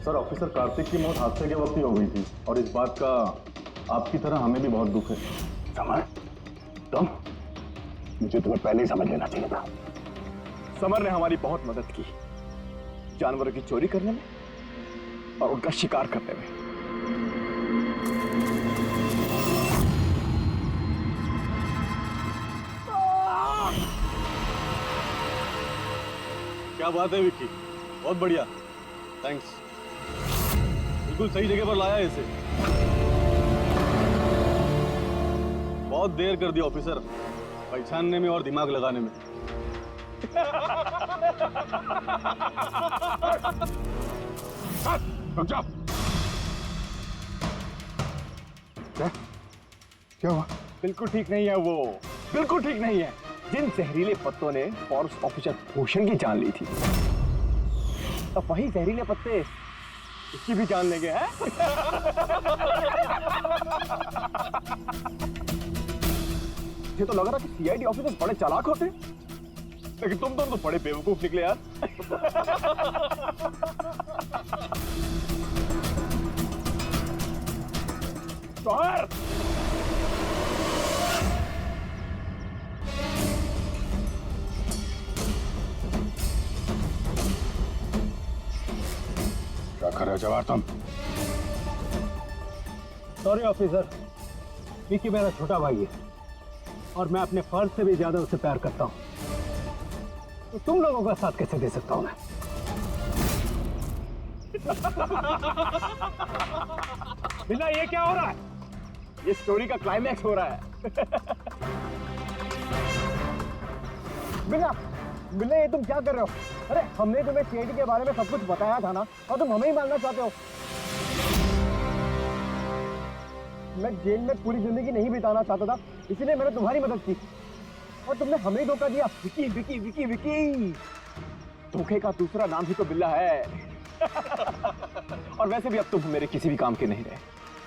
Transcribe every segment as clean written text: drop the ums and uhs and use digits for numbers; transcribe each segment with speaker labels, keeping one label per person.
Speaker 1: Sir, officer Kartik की मौत हादसे के वक्त ही हो गई थी और इस बात का आपकी तरह हमें भी बहुत दुख है।
Speaker 2: समर, तुम, मुझे तुम्हें पहले ही समझ लेना चाहिए था।
Speaker 3: समर ने हमारी बहुत मदद की, जानवरों की चोरी करने में और उनका शिकार करने में।
Speaker 1: क्या बात है विक्की, बहुत बढ़िया, थैंक्स। बिल्कुल सही जगह पर लाया इसे। बहुत देर कर दी ऑफिसर, पहचानने में और दिमाग लगाने में।
Speaker 2: रुक। क्या हुआ?
Speaker 3: बिल्कुल ठीक नहीं है वो, बिल्कुल ठीक नहीं है। जिन जहरीले पत्तों ने फॉरेस्ट ऑफिसर भूषण की जान ली थी, अब वही जहरीले पत्ते इसकी भी जान लेंगे, हैं? ये तो लग रहा कि सीआईडी ऑफिसर बड़े चालाक होते, लेकिन तुम तो बड़े बेवकूफ निकले यार। जौहर!
Speaker 2: क्या कर रहे हो जवाहर तुम?
Speaker 4: सॉरी ऑफिसर, विकी मेरा छोटा भाई है और मैं अपने फर्ज से भी ज्यादा उसे प्यार करता हूँ, तो तुम लोगों का साथ कैसे दे सकता हूँ मैं? बिल्ला, ये क्या हो रहा है?
Speaker 3: ये स्टोरी का क्लाइमैक्स हो रहा है। बिल्ला, बिल्ला, ये तुम क्या कर रहे हो? अरे हमने तुम्हें सीआईडी के बारे में सब कुछ बताया था ना, और तुम हमें ही मारना चाहते हो। मैं जेल में पूरी जिंदगी नहीं बिताना चाहता था, इसलिए मैंने तुम्हारी मदद की, और तुमने हमें ही धोखा दिया। विकी विकी विकी विकी, धोखे का दूसरा नाम ही तो बिल्ला है। और वैसे भी अब तुम मेरे किसी भी काम के नहीं रहे।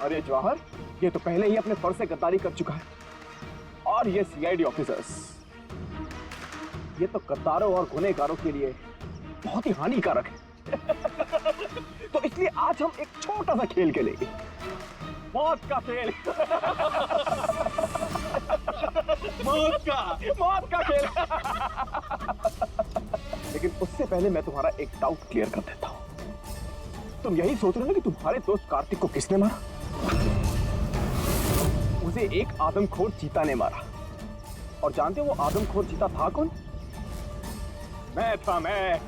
Speaker 3: और ये जौहर, ये तो पहले ही अपने फर्ज से गद्दारी कर चुका है, और ये सीआईडी ऑफिसर्स, ये तो गद्दारों और गुनहगारों के लिए बहुत ही हानिकारक है। तो इसलिए आज हम एक छोटा सा खेल खेलेंगे, मौत का खेल। मौत का खेल। लेकिन उससे पहले मैं तुम्हारा एक डाउट क्लियर कर देता हूं। तुम यही सोच रहे हो ना कि तुम्हारे दोस्त कार्तिक को किसने मारा? उसे एक आदमखोर चीता ने मारा, और जानते हो वो आदमखोर चीता था कौन? मैं था, मैं।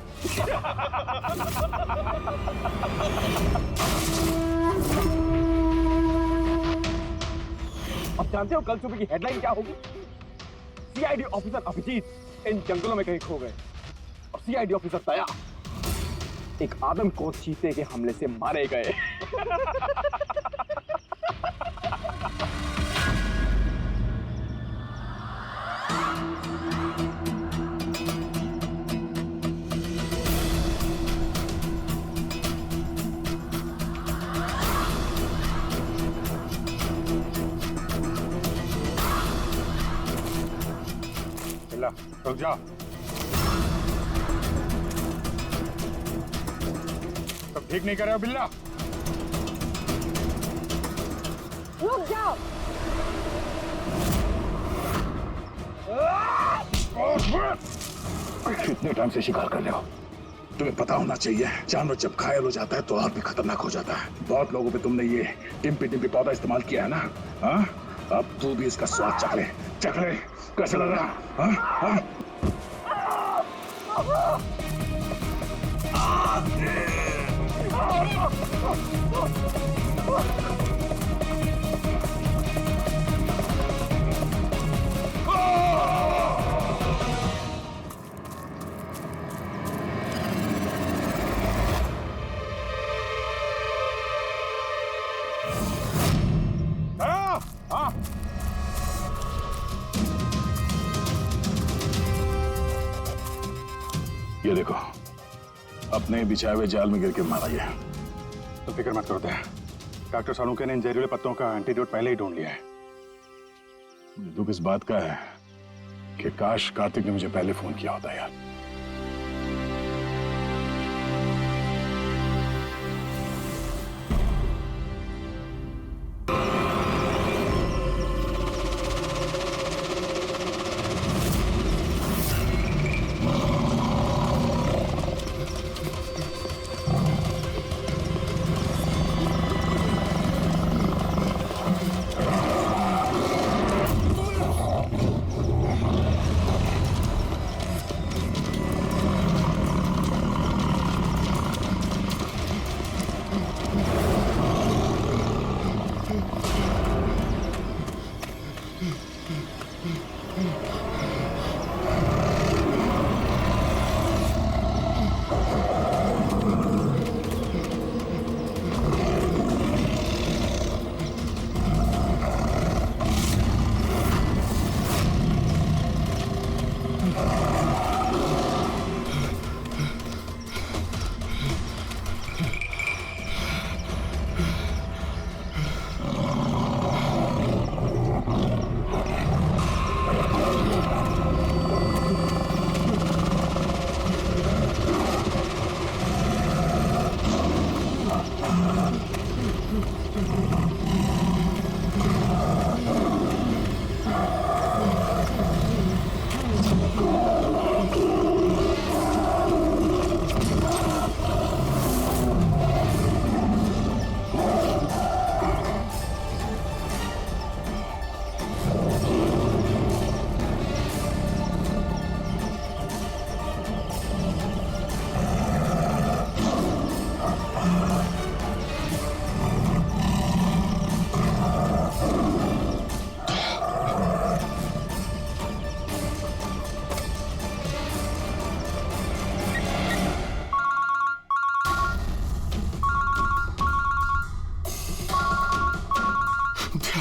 Speaker 3: अब जानते हो कल सुबह की हेडलाइन क्या होगी? सीआईडी ऑफिसर अभिजीत इन जंगलों में कहीं खो गए, और सीआईडी ऑफिसर दया एक आदमखोर चीते के हमले से मारे गए।
Speaker 2: रुक जाओ। तुम ठीक नहीं कर रहे हो बिल्ला?
Speaker 5: रुक जाओ।
Speaker 2: कितने टाइम से शिकार कर रहे हो? तुम्हें पता होना चाहिए, जानवर जब घायल हो जाता है तो और भी खतरनाक हो जाता है। बहुत लोगों पे तुमने ये टिम्पी टिम्पी पौधा इस्तेमाल किया है ना? हाँ, अब तू भी इसका स्वाद चख ले। चख ले, कैसा लग रहा? हाँ हाँ। ये देखो, अपने बिछाए हुए जाल में गिर के मारा गया।
Speaker 6: तो फिक्र मत करो दया, डॉक्टर सालुंके ने इन जहरीले पत्तों का एंटीडोट पहले ही ढूंढ लिया है।
Speaker 2: मुझे दुख इस बात का है कि काश कार्तिक ने मुझे पहले फोन किया होता यार।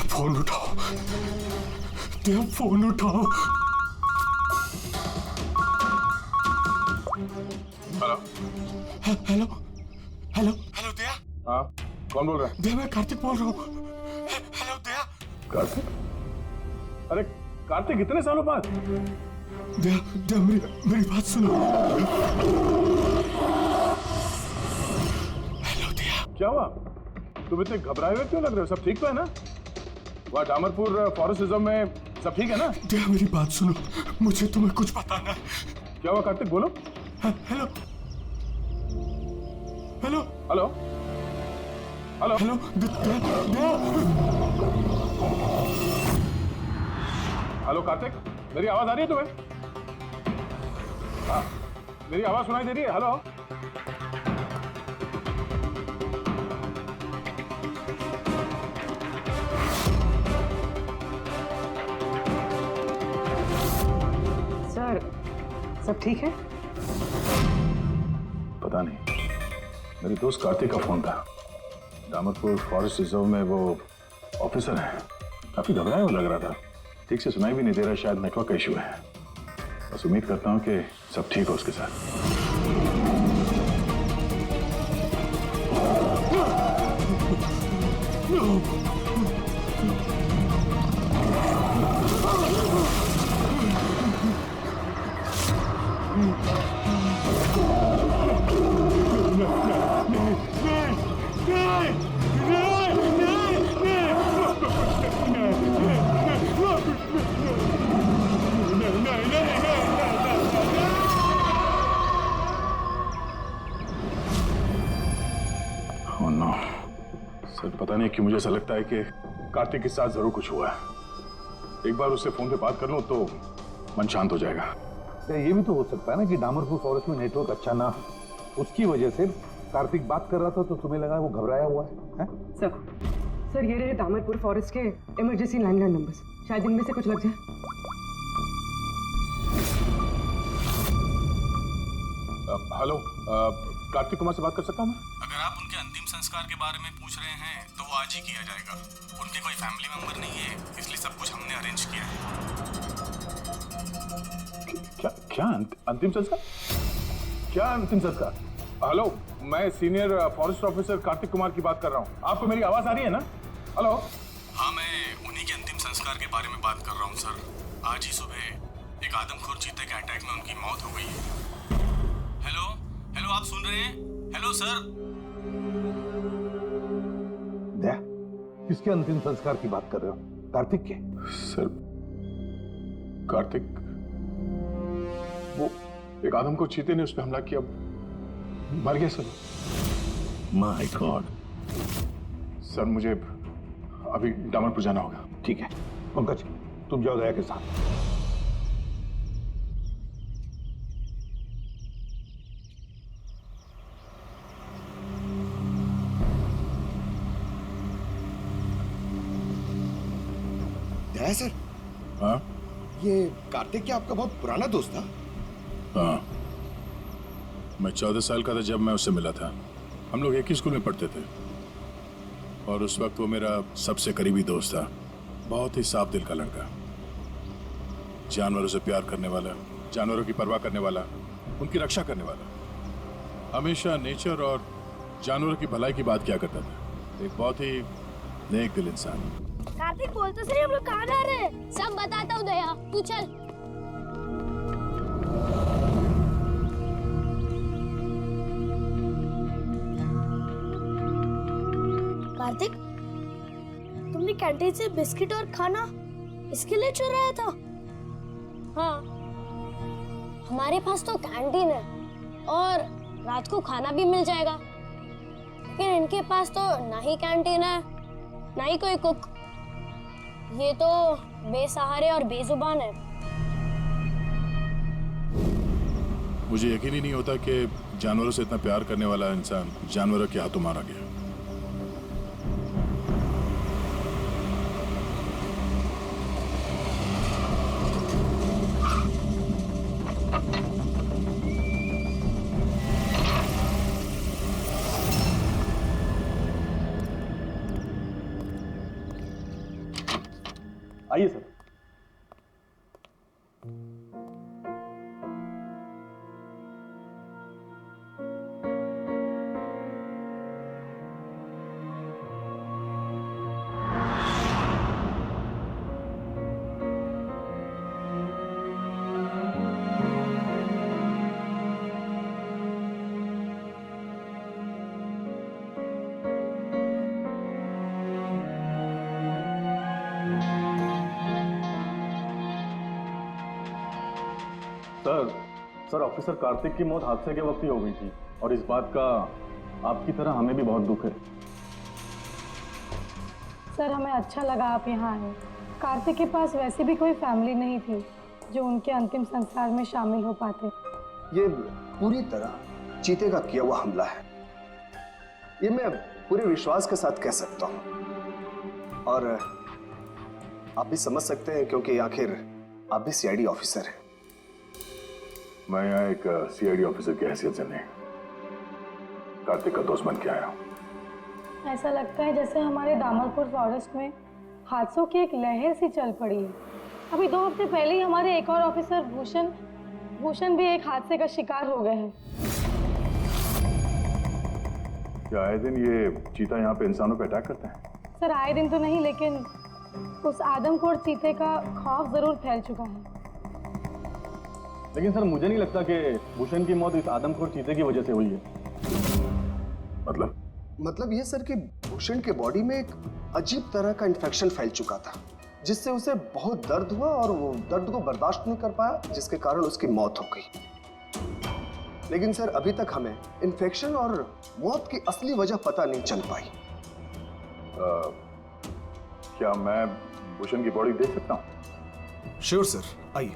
Speaker 6: फोन उठाओ, दया फोन उठाओ।
Speaker 2: हेलो
Speaker 6: हेलो हेलो हेलो दया।
Speaker 2: हाँ, कौन बोल रहा है?
Speaker 6: दया, मैं कार्तिक बोल रहा हूँ। हेलो दया।
Speaker 2: कार्तिक? अरे कार्तिक, इतने सालों बाद?
Speaker 6: दया दया, मेरी बात सुनो। हेलो दया।
Speaker 2: क्या हुआ? तुम इतने घबराए हुए क्यों लग रहे हो? सब ठीक तो है ना? वहाँ डामरपुर फॉरेस्ट रिजर्व में सब ठीक है ना?
Speaker 6: दया, मेरी बात सुनो, मुझे तुम्हें कुछ बताना है।
Speaker 2: क्या हुआ कार्तिक, बोलो।
Speaker 6: Hello hello
Speaker 2: hello hello
Speaker 6: hello Daya.
Speaker 2: Hello Kartik, मेरी आवाज आ रही है तुम्हें? हाँ, मेरी आवाज सुनाई दे रही है? हेलो
Speaker 5: सर, सब ठीक है?
Speaker 2: पता नहीं, मेरे दोस्त कार्तिक का फोन था। डामरपुर फॉरेस्ट रिजर्व में वो ऑफिसर है, काफी घबराया हुआ लग रहा था। ठीक से सुनाई भी नहीं दे रहा, शायद नेटवर्क का इशू है। बस उम्मीद करता हूँ कि सब ठीक हो उसके साथ। सर, पता नहीं क्यों मुझे ऐसा लगता है कि कार्तिक के साथ जरूर कुछ हुआ है। एक बार उससे फोन पे बात कर लूं तो मन शांत हो जाएगा।
Speaker 7: ये भी तो हो सकता है ना कि डामरपुर फॉरेस्ट में नेटवर्क अच्छा ना हो, उसकी वजह से कार्तिक बात कर रहा था तो तुम्हें लगा वो घबराया हुआ है?
Speaker 5: सर ये रहे दामरपुर फॉरेस्ट के इमरजेंसी लैंडलाइन नंबर्स, शायद इनमें से कुछ लग जाए।
Speaker 2: हेलो, कार्तिक कुमार से बात कर सकता हूँ मैं?
Speaker 6: अगर आप उनके अंतिम संस्कार के बारे में पूछ रहे हैं तो वो आज ही किया जाएगा। उनके कोई फैमिली मेंबर नहीं है, इसलिए सब कुछ हमने अरेंज किया है।
Speaker 2: क्या क्या अंतिम संस्कार?
Speaker 7: क्या अंतिम संस्कार? हेलो, मैं senior forest officer Kartik Kumar की बात कर रहा हूँ। आपको मेरी आवाज आ रही है ना? हेलो।
Speaker 6: हाँ, मैं उन्हीं के अंतिम संस्कार के बारे में बात कर रहा हूँ सर। आज ही सुबह एक आदमखोर चीते के अटैक में उनकी मौत हो गई है। हेलो हेलो, आप सुन रहे हैं? Hello sir.
Speaker 7: दया, किसके अंतिम संस्कार की बात कर रहे हो? कार्तिक के?
Speaker 2: सर, कार्तिक, वो एक आदम को चीते ने उस पर हमला किया, मर गया सर।
Speaker 7: My God.
Speaker 2: सर, मुझे अभी डामरपुर जाना होगा।
Speaker 7: ठीक है पंकज, तुम जाओ दया के साथ।
Speaker 3: दया सर,
Speaker 2: हाँ
Speaker 3: ये कार्तिक क्या आपका बहुत पुराना दोस्त था?
Speaker 2: हाँ, मैं 14 साल का था जब मैं उससे मिला था। हम लोग एक ही स्कूल में पढ़ते थे और उस वक्त वो मेरा सबसे करीबी दोस्त था। बहुत ही साफ दिल का लड़का, जानवरों से प्यार करने वाला, जानवरों की परवाह करने वाला, उनकी रक्षा करने वाला। हमेशा नेचर और जानवरों की भलाई की बात किया करता था। एक बहुत ही नेक दिल इंसान।
Speaker 8: कार्तिक, बोल तो सही, हम लोग कहाँ जा रहे हैं? सब बताता हूँ दया, तू चल। कार्तिक, तुमने कैंटीन से बिस्किट और खाना इसके लिए चुराया था? हाँ, हमारे पास तो कैंटीन है और रात को खाना भी मिल जाएगा, लेकिन इनके पास तो ना ही कैंटीन है ना ही कोई कुक। ये तो बेसहारे और बेजुबान है।
Speaker 2: मुझे यकीन ही नहीं होता कि जानवरों से इतना प्यार करने वाला इंसान जानवरों के हाथों मारा गया।
Speaker 1: आइए सर। सर, ऑफिसर कार्तिक की मौत हादसे के वक्त ही हो गई थी और इस बात का आपकी तरह हमें भी बहुत दुख है।
Speaker 9: सर, हमें अच्छा लगा आप यहाँ आए। कार्तिक के पास वैसे भी कोई फैमिली नहीं थी जो उनके अंतिम संस्कार में शामिल हो पाते।
Speaker 3: ये पूरी तरह चीते का किया हुआ हमला है, ये मैं पूरे विश्वास के साथ कह सकता हूँ। और आप भी समझ सकते हैं क्योंकि आखिर आप भी सीआईडी ऑफिसर हैं।
Speaker 2: मैं यहाँ एक सीआईडी ऑफिसर की हैसियत से नहीं, कार्तिक का दोस्त बन के आया हूँ।
Speaker 9: ऐसा लगता है जैसे हमारे दामरपुर फॉरेस्ट में हादसों की एक लहर सी चल पड़ी है। अभी 2 हफ्ते पहले ही हमारे एक और ऑफिसर भूषण भी एक हादसे का शिकार हो गए हैं।
Speaker 2: क्या आए दिन ये चीता यहाँ पे इंसानों पे अटैक करता है?
Speaker 9: सर, आए दिन तो नहीं, लेकिन उस आदमखोर चीते का खौफ जरूर फैल चुका है।
Speaker 1: लेकिन सर, मुझे नहीं लगता कि भूषण की मौत इस आदमखोर चीते की वजह से हुई है।
Speaker 3: मतलब ये सर कि भूषण के बॉडी में एक अजीब तरह का इन्फेक्शन फैल चुका था, जिससे उसे बहुत दर्द हुआ और वो दर्द को बर्दाश्त नहीं कर पाया, जिसके कारण उसकी मौत हो गई। लेकिन सर, अभी तक हमें इन्फेक्शन और मौत की असली वजह पता नहीं चल पाई।
Speaker 2: क्या मैं भूषण की बॉडी देख सकता हूँ?
Speaker 3: श्योर सर, आइए।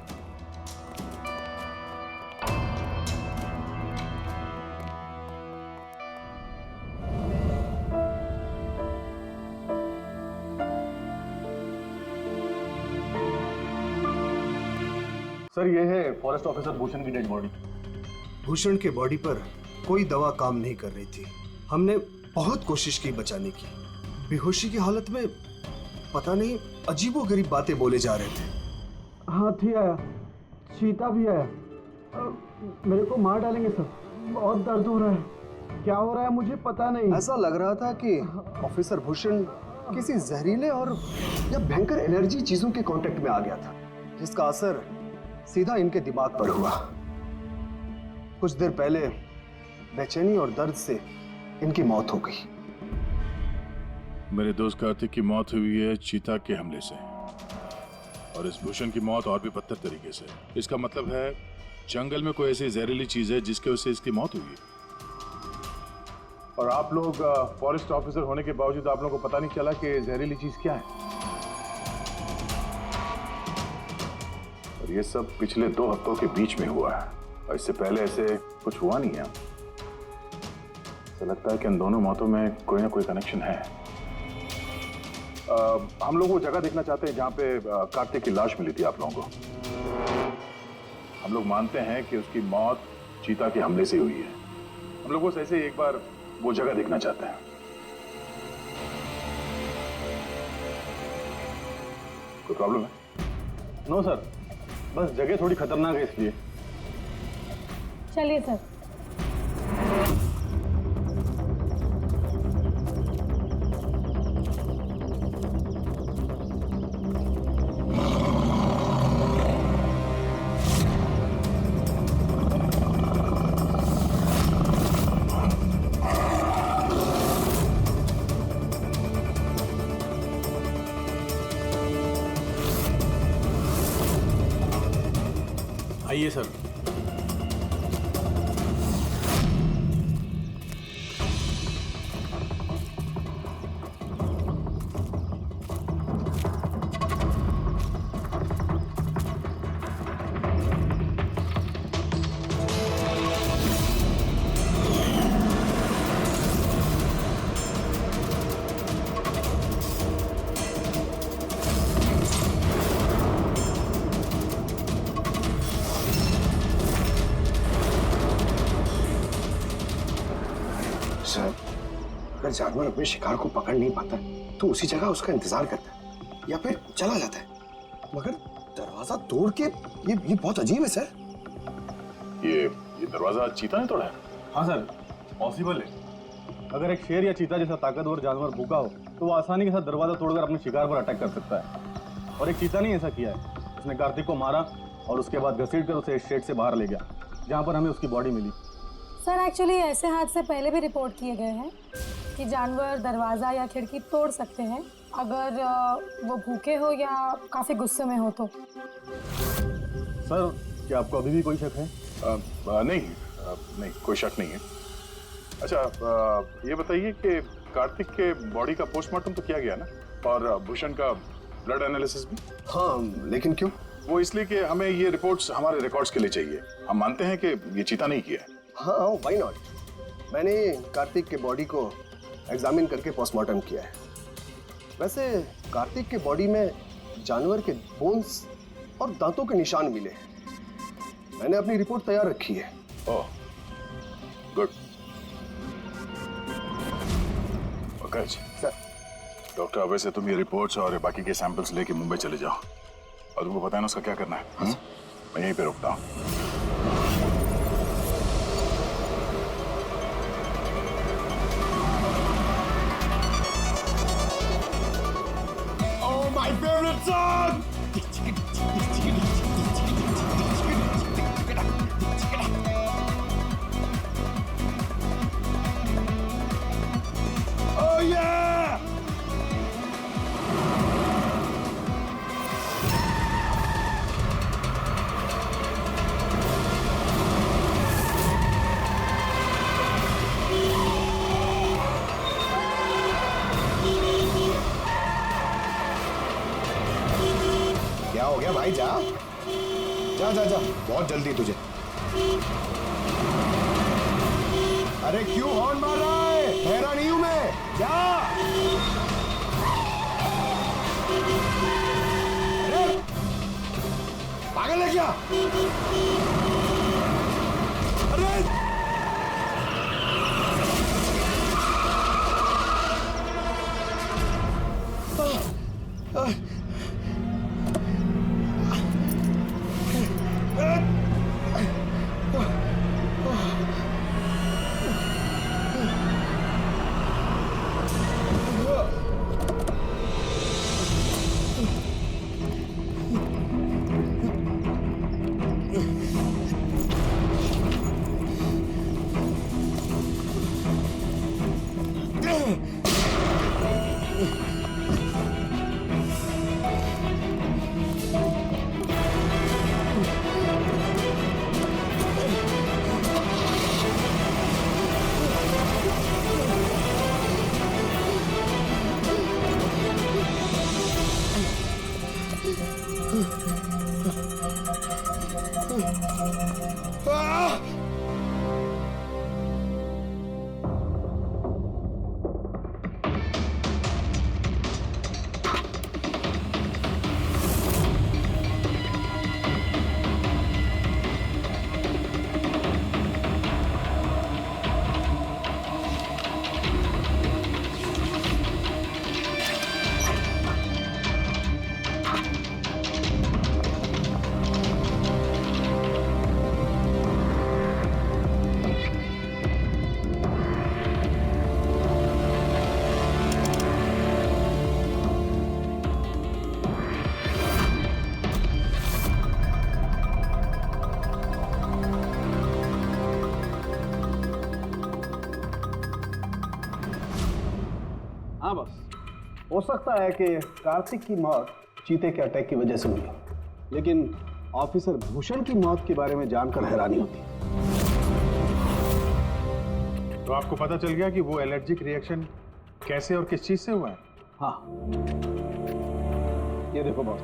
Speaker 1: सर, ये है फॉरेस्ट ऑफिसर भूषण की डेड बॉडी।
Speaker 3: भूषण के बॉडी पर कोई दवा काम नहीं कर रही थी। हमने बहुत कोशिश की बचाने की। बेहोशी की हालत में पता नहीं अजीबोगरीब बातें बोले जा रहे थे।
Speaker 4: हाथी आया, चीता भी आया, मेरे को मार डालेंगे सर।
Speaker 3: बहुत दर्द हो रहा है। क्या हो रहा है मुझे पता नहीं। ऐसा लग रहा था कि ऑफिसर भूषण किसी जहरीले और या भयंकर एनर्जी चीजों के कांटेक्ट में आ गया था, जिसका असर सीधा इनके दिमाग पर हुआ। कुछ देर पहले बेचैनी और दर्द से इनकी मौत हो गई।
Speaker 2: मेरे दोस्त कार्तिक की मौत हुई है चीता के हमले से, और इस भूषण की मौत और भी बदतर तरीके से। इसका मतलब है जंगल में कोई ऐसी जहरीली चीज है जिसके वजह से इसकी मौत हुई है। और आप लोग फॉरेस्ट ऑफिसर होने के बावजूद आप लोगों को पता नहीं चला कि जहरीली चीज क्या है। और ये सब पिछले 2 हफ्तों के बीच में हुआ है, और इससे पहले ऐसे कुछ हुआ नहीं है। ऐसा लगता है कि इन दोनों मौतों में कोई ना कोई कनेक्शन है। हम लोग वो जगह देखना चाहते हैं जहां पे कार्तिक की लाश मिली थी आप लोगों को। हम लोग मानते हैं कि उसकी मौत चीता के हमले से हुई है। हम लोग बस ऐसे ही एक बार वो जगह देखना चाहते हैं। कोई प्रॉब्लम है?
Speaker 1: नो सर, बस जगह थोड़ी खतरनाक है इसलिए।
Speaker 9: चलिए सर।
Speaker 6: आइए सर।
Speaker 3: सर, अगर जानवर अपने शिकार को पकड़ नहीं पाता तो उसी जगह उसका इंतजार करता है या फिर चला जाता है, मगर दरवाजा तोड़ के ये बहुत अजीब है सर।
Speaker 2: ये दरवाजा चीता ने तोड़ा है?
Speaker 1: हाँ सर, पॉसिबल है। अगर एक शेर या चीता जैसा ताकतवर जानवर भूखा हो तो वो आसानी के साथ दरवाजा तोड़कर अपने शिकार पर अटैक कर सकता है। और एक चीता ने ऐसा किया है। उसने कार्तिक को मारा और उसके बाद घसीटकर उसे इस शेड से बाहर ले गया जहाँ पर हमें उसकी बॉडी मिली।
Speaker 9: सर एक्चुअली ऐसे हादसे पहले भी रिपोर्ट किए गए हैं कि जानवर दरवाज़ा या खिड़की तोड़ सकते हैं अगर वो भूखे हो या काफ़ी गुस्से में हो तो।
Speaker 1: सर, क्या आपको अभी भी कोई शक है?
Speaker 2: नहीं, कोई शक नहीं है। अच्छा, ये बताइए कि कार्तिक के बॉडी का पोस्टमार्टम तो किया गया ना, और भूषण का ब्लड एनालिसिस भी?
Speaker 3: हाँ, लेकिन क्यों?
Speaker 2: वो इसलिए कि हमें ये रिपोर्ट्स हमारे रिकॉर्ड्स के लिए चाहिए। हम मानते हैं कि ये चीता नहीं किया है।
Speaker 3: हाँ, व्हाई नॉट। मैंने कार्तिक के बॉडी को एग्जामिन करके पोस्टमार्टम किया है। वैसे कार्तिक के बॉडी में जानवर के बोन्स और दांतों के निशान मिले हैं। मैंने अपनी रिपोर्ट तैयार रखी है।
Speaker 2: ओह, गुड। Okay
Speaker 3: sir.
Speaker 2: डॉक्टर, वैसे तुम ये रिपोर्ट्स और बाकी के सैंपल्स लेके मुंबई चले जाओ, और तुमको पता है ना उसका क्या करना है। मैं यहीं पे रुकता हूँ।
Speaker 3: My favorite song! Oh yeah! क्या हो गया भाई? जा जा जा जा, बहुत जल्दी तुझे। अरे क्यों हॉर्न मार रहा है? ठहरा नहीं हूं मैं, जा। अरे पागल है क्या? अरे
Speaker 4: हो सकता है कि कार्तिक की मौत चीते के अटैक की वजह से हुई, लेकिन ऑफिसर भूषण की मौत के बारे में जानकर हैरानी होती है।
Speaker 7: तो आपको पता चल गया कि वो एलर्जिक रिएक्शन कैसे और किस चीज से हुआ है?
Speaker 4: हाँ, ये देखो बॉस,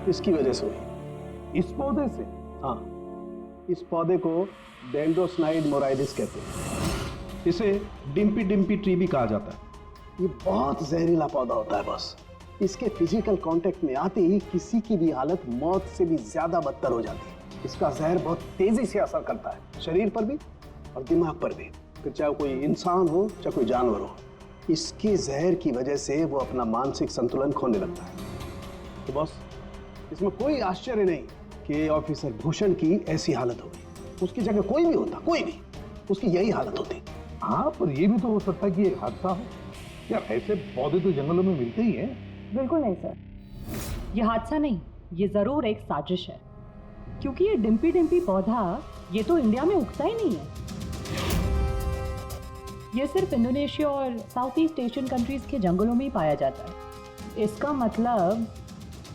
Speaker 4: इसकी वजह से हुई।
Speaker 7: इस पौधे से?
Speaker 4: हाँ, इस पौधे को डेंड्रोस्नाइड मोराइडिस कहते हैं। इसे डिम्पी डिम्पी ट्री भी कहा जाता है। ये बहुत जहरीला पौधा होता है बॉस। इसके फिजिकल कांटेक्ट में आते ही किसी की भी हालत मौत से भी ज्यादा बदतर हो जाती है। इसका जहर बहुत तेजी से असर करता है, शरीर पर भी और दिमाग पर भी, फिर चाहे कोई इंसान हो चाहे कोई जानवर हो। इसके जहर की वजह से वो अपना मानसिक संतुलन खोने लगता है। तो बॉस, इसमें कोई आश्चर्य नहीं कि ऑफिसर भूषण की ऐसी हालत हो गई। उसकी जगह कोई भी होता, कोई भी, उसकी यही हालत होती।
Speaker 7: हाँ, पर ये भी तो हो सकता है कि एक हादसा हो। यार, ऐसे पौधे तो जंगलों में मिलते ही हैं।
Speaker 10: बिल्कुल नहीं सर, ये हादसा नहीं, ये जरूर एक साजिश है, क्योंकि ये डिम्पी डिम्पी पौधा ये तो इंडिया में उगता ही नहीं है। ये सिर्फ इंडोनेशिया और साउथ ईस्ट एशियन कंट्रीज के जंगलों में ही पाया जाता है। इसका मतलब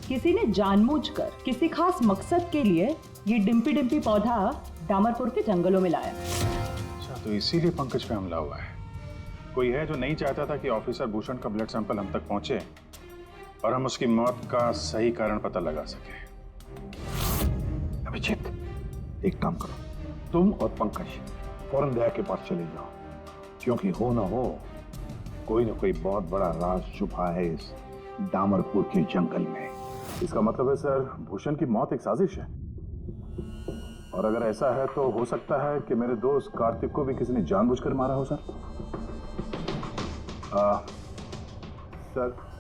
Speaker 10: किसी ने जानबूझकर किसी खास मकसद के लिए ये डिम्पी डिम्पी पौधा डामरपुर के जंगलों में लाया।
Speaker 7: अच्छा, तो इसीलिए पंकज पे हमला हुआ है। कोई है जो नहीं चाहता था कि ऑफिसर भूषण का ब्लड सैंपल हम तक पहुंचे और हम उसकी मौत का सही कारण पता लगा सके।
Speaker 2: अभिजीत, एक काम करो, तुम और पंकज फौरन दया के पास चले जाओ, क्योंकि हो ना हो कोई ना कोई बहुत बड़ा राज छुपा है इस डामरपुर के जंगल में।
Speaker 7: इसका मतलब है सर, भूषण की मौत एक साजिश है, और अगर ऐसा है तो हो सकता है कि मेरे दोस्त कार्तिक को भी किसी ने जानबूझकर मारा हो सर।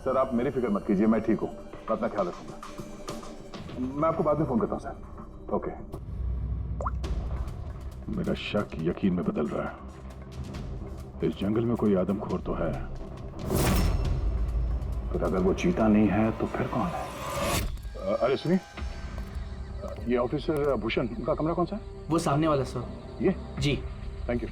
Speaker 7: सर आप मेरी फिक्र मत कीजिए, मैं ठीक हूँ, मैं अपना ख्याल रखूंगा। मैं आपको बाद में फोन करता हूँ सर। ओके। मेरा शक यकीन में बदल रहा है। इस जंगल में कोई आदमखोर तो है, पर अगर वो चीता नहीं है तो फिर कौन है? अरे सुनिए, ये ऑफिसर भूषण, उनका कमरा कौन सा है?
Speaker 11: वो सामने वाला सर।
Speaker 7: ये?
Speaker 11: जी।
Speaker 7: Thank you.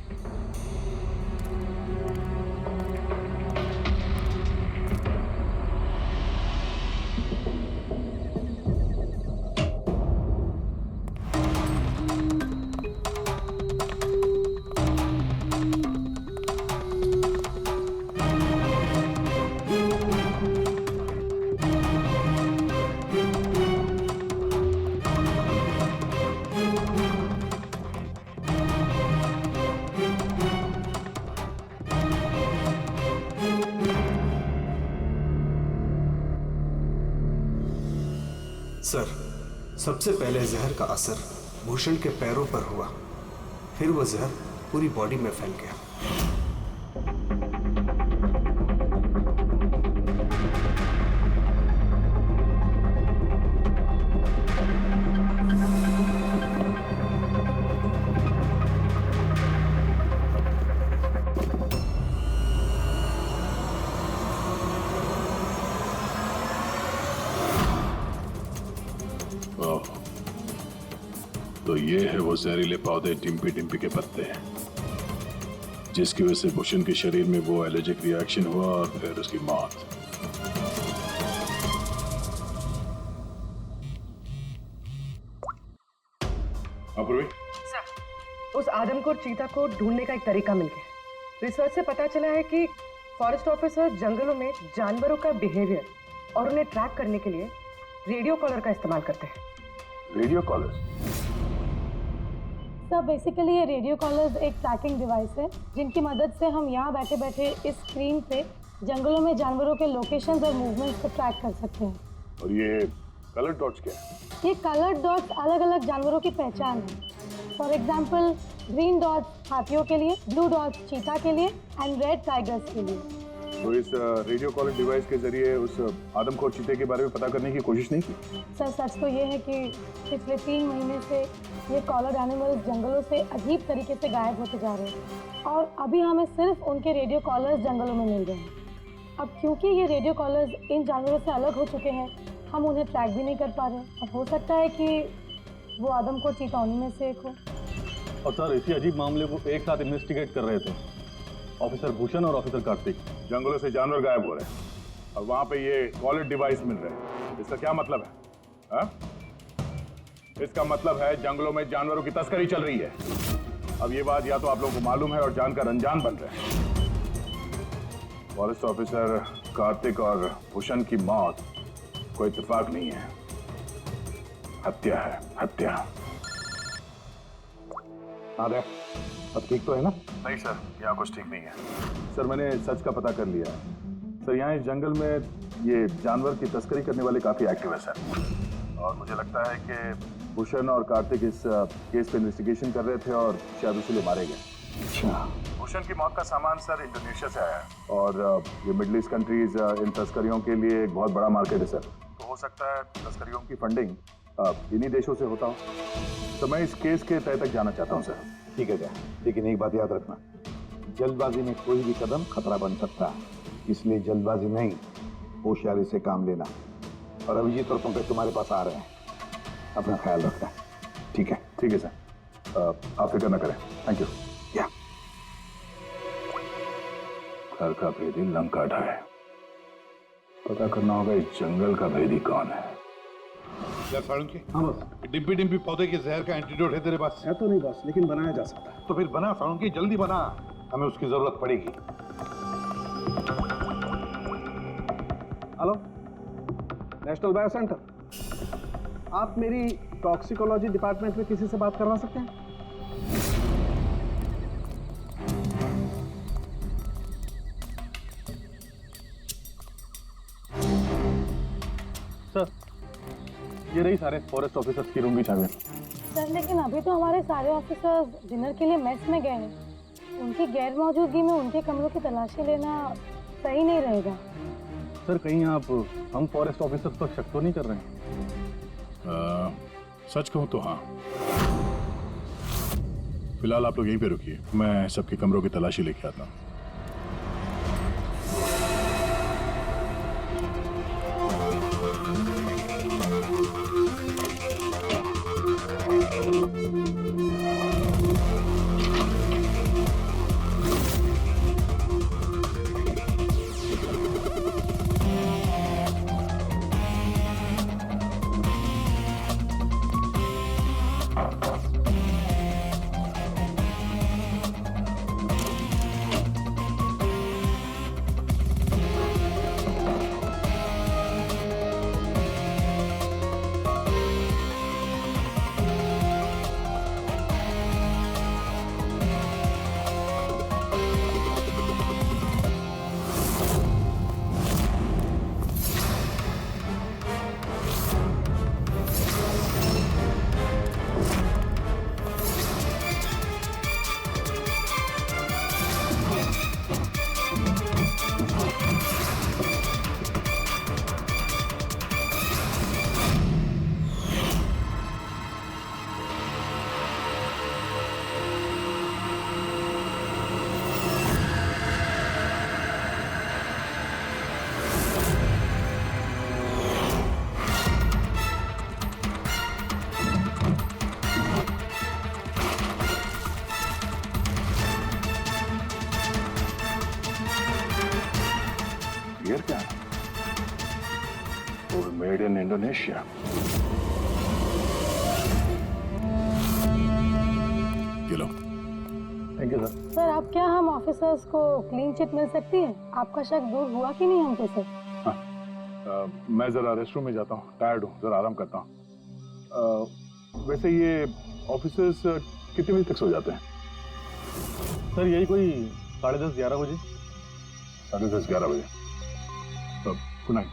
Speaker 12: सर, सबसे पहले जहर का असर भूषण के पैरों पर हुआ, फिर वो जहर पूरी बॉडी में फैल गया।
Speaker 2: तो ये है वो जहरीले पौधे डिम्पी डिम्पी के पत्ते हैं, जिसकी वजह से भूषण के शरीर में वो एलर्जिक रिएक्शन हुआ और फिर उसकी मौत।
Speaker 5: सर, उस आदमखोर चीता को ढूंढने का एक तरीका मिल गया। रिसर्च से पता चला है कि फॉरेस्ट ऑफिसर जंगलों में जानवरों का बिहेवियर और उन्हें ट्रैक करने के लिए रेडियो कॉलर का इस्तेमाल करते हैं।
Speaker 7: Radio collars?
Speaker 9: सर, बेसिकली ये रेडियो कॉलर्स एक ट्रैकिंग डिवाइस है, जिनकी मदद से हम यहाँ बैठे बैठे इस स्क्रीन पे जंगलों में जानवरों के लोकेशंस और मूवमेंट्स को ट्रैक कर सकते हैं।
Speaker 7: और ये कलर डॉट्स क्या है?
Speaker 9: ये कलर डॉट्स अलग अलग जानवरों की पहचान है। फॉर एग्जाम्पल, ग्रीन डॉट्स हाथियों के लिए, ब्लू डॉट्स चीता के लिए एंड रेड टाइगर्स के लिए।
Speaker 7: तो इस रेडियो कॉलर डिवाइस के जरिए उस आदमखोर चीते के बारे में पता करने की कोशिश नहीं की?
Speaker 9: सर, सच तो ये है कि पिछले 3 महीने से ये कॉलर एनिमल्स जंगलों से अजीब तरीके से गायब होते जा रहे हैं, और अभी हमें सिर्फ उनके रेडियो कॉलर्स जंगलों में मिल रहे हैं। अब क्योंकि ये रेडियो कॉलर्स इन जानवरों से अलग हो चुके हैं, हम उन्हें ट्रैक भी नहीं कर पा रहे। और हो सकता है कि वो आदमखोर चीता उन्हीं में से एक हो।
Speaker 1: और सर, इसी अजीब मामले को एक साथ इन्वेस्टिगेट कर रहे थे ऑफिसर भूषण और ऑफिसर कार्तिक।
Speaker 7: जंगलों से जानवर गायब हो रहे हैं, और वहां पे ये कॉलेज डिवाइस मिल रहे हैं। इसका क्या मतलब है? हा? इसका मतलब है जंगलों में जानवरों की तस्करी चल रही है। अब ये बात या तो आप लोगों को मालूम है और जानकर अनजान बन रहे हैं। फॉरेस्ट ऑफिसर कार्तिक और भूषण की मौत कोई इत्तेफाक नहीं है, हत्या है, हत्या।
Speaker 1: अरे अब ठीक तो है ना?
Speaker 7: नहीं सर, यहाँ कुछ ठीक नहीं है। सर मैंने सच का पता कर लिया है। सर यहाँ इस जंगल में ये जानवर की तस्करी करने वाले काफी एक्टिव है सर, और मुझे लगता है कि भूषण और कार्तिक इस केस पे इन्वेस्टिगेशन कर रहे थे और शायद उसीलिए मारे गए।
Speaker 1: अच्छा।
Speaker 7: भूषण की मौत का सामान सर इंडोनेशिया से आया है और ये मिडिल ईस्ट कंट्रीज इन तस्करियों के लिए एक बहुत बड़ा मार्केट है सर। तो हो सकता है तस्करियों की फंडिंग इन्हीं देशों से होता हो। तो मैं इस केस के तह तक जाना चाहता हूँ सर।
Speaker 4: ठीक है क्या, लेकिन एक बात याद रखना, जल्दबाजी में कोई भी कदम खतरा बन सकता है, इसलिए जल्दबाजी नहीं, होशियारी से काम लेना। और अभिजीत और पंकज तुम्हारे पास आ रहे हैं, अपना ख्याल रखना। ठीक है?
Speaker 7: ठीक है सर, आप फिक्र न करें। Thank you.
Speaker 4: या
Speaker 7: घर का भेदी लंका ढाए, पता करना होगा इस जंगल का भेदी कौन है।
Speaker 11: यार साळुंखे,
Speaker 4: हाँ बस।
Speaker 11: डिम्पी डिम्पी पौधे के जहर का एंटीडोट है तेरे पास?
Speaker 4: है तो नहीं बस, लेकिन बनाया जा सकता है।
Speaker 11: तो फिर बना साळुंखे, जल्दी बना, हमें उसकी जरूरत पड़ेगी।
Speaker 4: हेलो, नेशनल बायो सेंटर, आप मेरी टॉक्सिकोलॉजी डिपार्टमेंट में किसी से बात करवा सकते हैं?
Speaker 1: सर ये रही सारे फॉरेस्ट ऑफिसर्स की रूम की चाबी।
Speaker 9: सर लेकिन अभी तो हमारे सारे ऑफिसर्स डिनर के लिए मेस में गए हैं। उनकी गैर मौजूदगी में उनके कमरों की तलाशी लेना सही नहीं रहेगा।
Speaker 1: सर कहीं आप हम फॉरेस्ट ऑफिसर्स पर शक तो नहीं कर रहे हैं?
Speaker 7: सच कहूँ तो हाँ। फिलहाल आप लोग यहीं पे रुकिए, मैं सबके कमरों की तलाशी लेके आता हूँ। ये क्या है? Made in Indonesia. ये लो।
Speaker 1: Thank you sir.
Speaker 9: सर आप क्या हम ऑफिसर्स को क्लीन चिट मिल सकती है? आपका शक दूर हुआ कि नहीं हमको सर?
Speaker 7: मैं जरा रेस्टरूम में जाता हूँ, टायर्ड हूँ, जरा आराम करता हूँ। वैसे ये ऑफिसर्स कितने बजे तक सो जाते हैं?
Speaker 1: सर यही कोई 10:30 11 बजे।
Speaker 7: 10:30 11 बजे। Good night.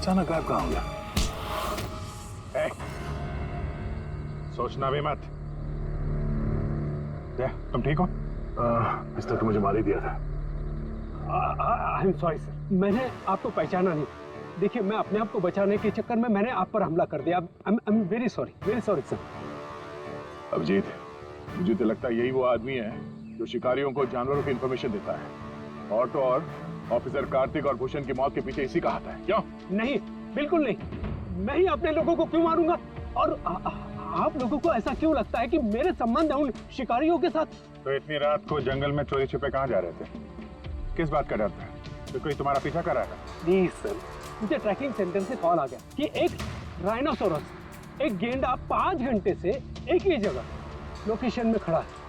Speaker 7: अचानक गायब कहाँ हो गया? ए, सोचना भी मत। तुम ठीक हो? इस तक तो मुझे मार ही दिया था।
Speaker 4: आई एम सॉरी सर, मैंने आपको पहचाना नहीं। देखिए, मैं अपने आप को बचाने के चक्कर में मैंने आप पर हमला कर दिया। I am very sorry sir.
Speaker 7: Abhijit, मुझे तो लगता है यही वो आदमी है जो शिकारियों को जानवरों की इंफॉर्मेशन देता है। और तो और ऑफिसर कार्तिक और भूषण की मौत के पीछे इसी का हाथ है। क्यों?
Speaker 4: नहीं, बिल्कुल नहीं। मैं ही अपने लोगों को क्यों मारूंगा? और आप लोगों को ऐसा क्यों लगता है कि मेरे संबंध है उन शिकारियों के साथ?
Speaker 7: तो इतनी रात को जंगल में चोरी छिपे कहाँ जा रहे थे? किस बात का डर था? तो कोई तुम्हारा पीछा कर रहा था?
Speaker 4: प्लीज सर, मुझे ट्रैकिंग सेंटर से कॉल आ गया कि एक राइनोसोरस, एक गेंडा 5 घंटे से एक ही जगह लोकेशन में खड़ा है।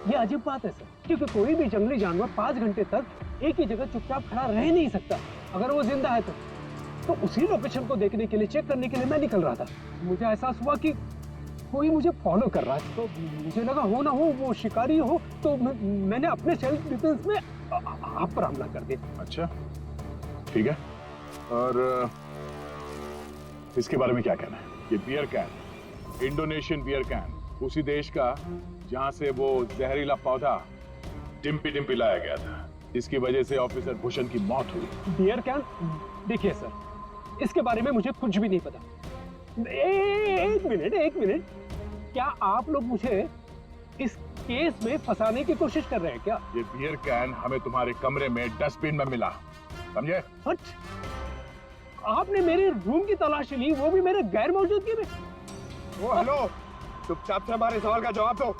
Speaker 4: ये अजीब बात है सर, क्योंकि कोई भी जंगली जानवर 5 घंटे तक एक ही जगह चुपचाप खड़ा रह नहीं सकता अगर वो जिंदा है तो उसी लोकेशन को देखने के लिए, चेक करने के लिए मैं निकल रहा था। मुझे एहसास हुआ कि कोई मुझे फॉलो कर रहा है, तो मुझे लगा हो ना हो वो शिकारी हो, तो मैंने अपने सेल्फ डिफेंस में आप पर हमला कर दिया।
Speaker 7: अच्छा, ठीक है। और इसके बारे में क्या कहना है? ये beer can, Indonesian beer can, उसी देश का जहां से वो जहरीला पौधा डिम्पी डिम्पी लाया गया था, जिसकी वजह से ऑफिसर भूषण की मौत हुई।
Speaker 4: Beer can? देखिए सर, इसके बारे में मुझे कुछ भी नहीं पता। एक मिनट, क्या आप लोग मुझे इस केस में फंसाने की कोशिश कर रहे हैं क्या?
Speaker 7: ये बियर कैन हमें तुम्हारे कमरे में डस्टबिन में मिला, समझे?
Speaker 4: आपने मेरे रूम की तलाशी ली, वो भी मेरे गैर मौजूदगी में?
Speaker 3: ओ हेलो, चुपचाप से हमारे सवाल का जवाब दो,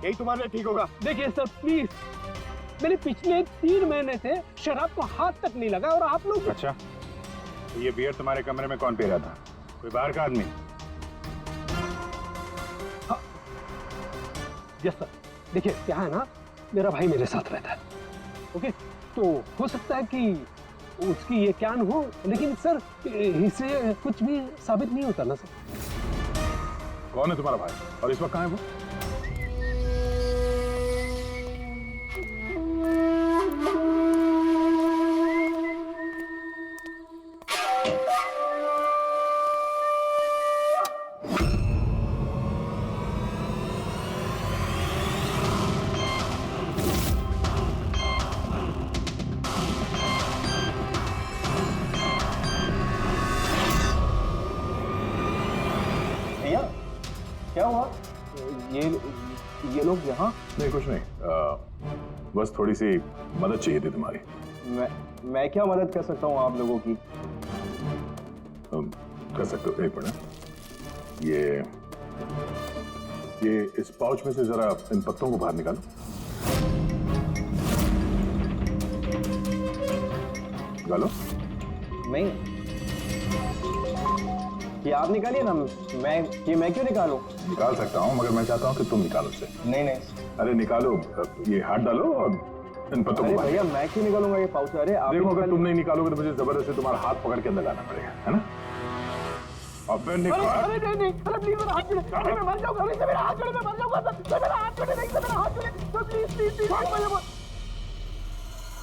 Speaker 3: यही तुम्हारे लिए ठीक होगा।
Speaker 4: देखिए सर प्लीज, मैंने पिछले 3 महीने से शराब को हाथ तक नहीं लगा और आप लोग।
Speaker 7: अच्छा, तो ये बियर तुम्हारे कमरे में कौन पी रहा था? कोई बाहर का आदमी?
Speaker 4: Yes sir. देखिए क्या है ना, मेरा भाई मेरे साथ रहता है, ओके? तो हो सकता है कि उसकी ये कैन हो, लेकिन सर इससे कुछ भी साबित नहीं होता ना सर।
Speaker 7: कौन है तुम्हारा भाई और इस वक्त कहाँ है वो?
Speaker 3: क्या हुआ? ये लोग यहाँ?
Speaker 7: नहीं, कुछ नहीं, बस थोड़ी सी मदद चाहिए थी तुम्हारी।
Speaker 3: मैं क्या मदद कर सकता हूँ आप लोगों की?
Speaker 7: कर सकते हो। एक मिनट, ये इस पाउच में से जरा इन पत्तों को बाहर निकालो। निकालो।
Speaker 3: नहीं, ये आप निकालिए ना, मैं क्यों निकालूं?
Speaker 7: निकाल सकता हूँ, मगर मैं चाहता हूँ कि तुम निकालो इसे।
Speaker 3: नहीं।
Speaker 7: अरे निकालो, ये हाथ डालो और इन पत्तों को।
Speaker 3: भैया मैं क्यों निकालूंगा ये पाउच? अरे आप
Speaker 7: देखो, अगर तुम नहीं निकालोगे तो मुझे जबरदस्ती तुम्हारा हाथ पकड़ के अंदर लाना पड़ेगा, है ना? और फिर निकाल।
Speaker 3: अरे नहीं, अरे प्लीज मेरा हाथ छोड़े, अरे मैं मर जाऊंगा, अरे मेरा हाथ छोड़े, मैं मर जाऊंगा, मेरा हाथ छोड़े, नहीं मेरा हाथ छोड़े, तो प्लीज।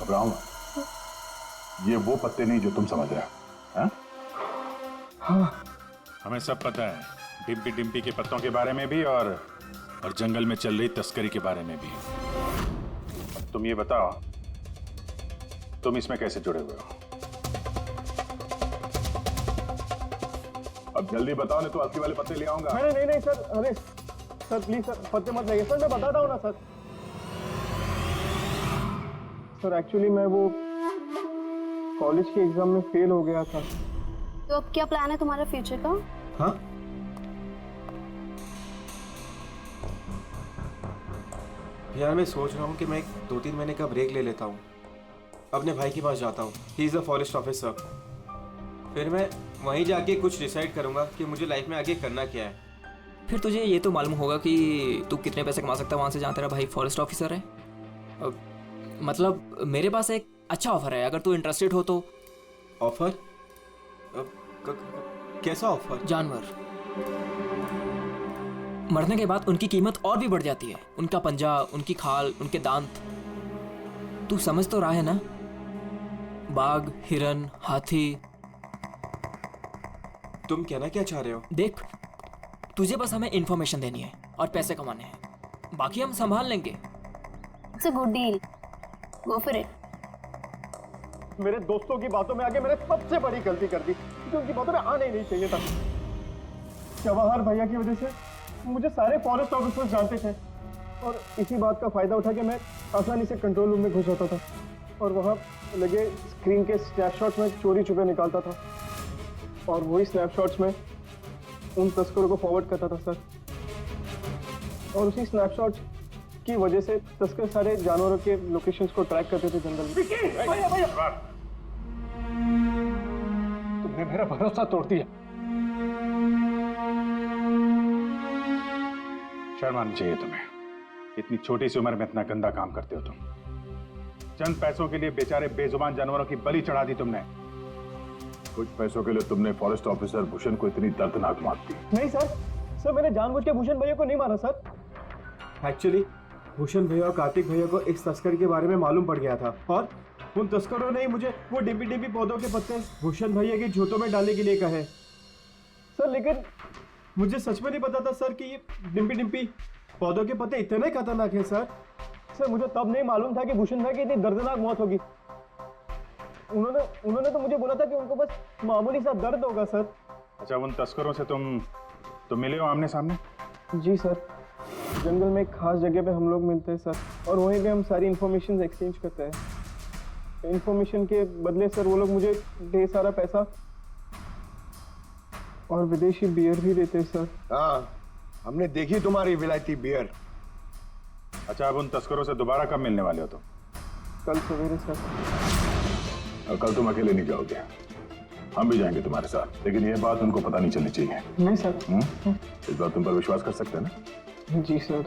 Speaker 7: घबराओ मत, ये वो पत्ते नहीं जो तुम समझ रहे हो। हाँ, हमें सब पता है, डिम्पी डिम्पी के पत्तों के बारे में भी और जंगल में चल रही तस्करी के बारे में भी। तुम ये बताओ, तुम इसमें कैसे जुड़े हुए हो? अब जल्दी बताओ, नहीं तो असली वाले पत्ते ले आऊंगा।
Speaker 3: नहीं सर, अरे सर प्लीज सर, पत्ते मत लगे सर, मैं बताता हूँ ना सर। सर एक्चुअली मैं वो कॉलेज के एग्जाम में फेल हो गया था।
Speaker 8: तो अब क्या प्लान है तुम्हारा फ्यूचर का?
Speaker 12: हाँ, यार मैं सोच रहा हूँ कि मैं 2-3 महीने का ब्रेक ले लेता हूँ, अपने भाई के पास जाता हूँ। He is a forest officer. फिर मैं वहीं जाके कुछ डिसाइड करूँगा कि मुझे लाइफ में आगे करना क्या है।
Speaker 13: फिर तुझे ये तो मालूम होगा कि तू कितने पैसे कमा सकता है वहाँ से जहाँ तेरा भाई फॉरेस्ट ऑफिसर है। मतलब मेरे पास एक अच्छा ऑफर है, अगर तू इंटरेस्टेड हो तो।
Speaker 12: ऑफर? कैसा ऑफर?
Speaker 13: जानवर मरने के बाद उनकी कीमत और भी बढ़ जाती है। उनका पंजा, उनकी खाल, उनके दांत, तू समझ तो रहा है ना? बाघ, हिरन, हाथी,
Speaker 12: तुम कहना क्या चाह रहे हो?
Speaker 13: देख, तुझे बस हमें इंफॉर्मेशन देनी है और पैसे कमाने हैं, बाकी हम संभाल लेंगे।
Speaker 8: It's a good deal, go for it.
Speaker 3: मेरे दोस्तों की बातों में आके मैंने सबसे बड़ी गलती कर दी, क्योंकि उनकी बातों में आना ही नहीं चाहिए था। जवाहर भैया की वजह से मुझे सारे फॉरेस्ट ऑफिसर्स जानते थे और इसी बात का फायदा उठा के मैं आसानी से कंट्रोल रूम में घुस जाता था और वहाँ लगे स्क्रीन के स्नैपशॉट्स में चोरी छुपे निकालता था और वही स्नैपशॉट्स में उन तस्करों को फॉरवर्ड करता था सर। और उसी स्नैपशॉट्स की वजह से तस्कर सारे जानवरों के लोकेशंस को ट्रैक करते थे जंगल में।
Speaker 2: भैया
Speaker 3: तुमने मेरा भरोसा तोड़ दिया।
Speaker 7: शर्म आनी चाहिए तुम्हें, इतनी छोटी सी उम्र में इतना गंदा काम करते हो तुम। चंद पैसों के लिए बेचारे बेजुबान जानवरों की बलि चढ़ा दी तुमने। कुछ पैसों के लिए तुमने फॉरेस्ट ऑफिसर भूषण को इतनी दर्दनाक मौत दी।
Speaker 3: नहीं सर, मैंने जानबूझ के भूषण भैया को नहीं मारा सर।
Speaker 12: एक्चुअली भूषण भैया और कार्तिक भैया को एक तस्कर के बारे में मालूम पड़ गया था और उन तस्करों ने ही मुझे वो डिम्पी डिम्पी पौधों के पत्ते भूषण भैया के जूतों में डालने के लिए कहे।
Speaker 3: सर लेकिन
Speaker 12: मुझे सच में नहीं पता था सर कि ये डिम्पी डिम्पी पौधों के पत्ते इतने खतरनाक हैं सर।
Speaker 3: सर मुझे तब नहीं मालूम था कि भूषण भाई की इतनी दर्दनाक मौत होगी। उन्होंने तो मुझे बोला था कि उनको बस मामूली सा दर्द होगा सर।
Speaker 7: अच्छा, उन तस्करों से तुम मिले हो आमने सामने?
Speaker 3: जी सर, जंगल में एक खास जगह पे हम लोग मिलते हैं सर और वहीं पे हम सारी इन्फॉर्मेशन एक्सचेंज करते हैं। इन्फॉर्मेशन के बदले सर वो लोग मुझे ढेर सारा पैसा और विदेशी बियर भी देते हैं सर।
Speaker 11: हाँ, हमने देखी तुम्हारी विलायती बियर।
Speaker 7: अच्छा, अब उन तस्करों से दोबारा कब मिलने वाले हो तुम?
Speaker 3: कल सवेरे सर।
Speaker 7: और कल तुम अकेले नहीं जाओगे, हम भी जाएंगे तुम्हारे साथ, लेकिन ये बात उनको पता नहीं चलनी चाहिए।
Speaker 3: नहीं सर।
Speaker 7: इस बात तुम पर विश्वास कर सकते हैं ना?
Speaker 3: जी सर।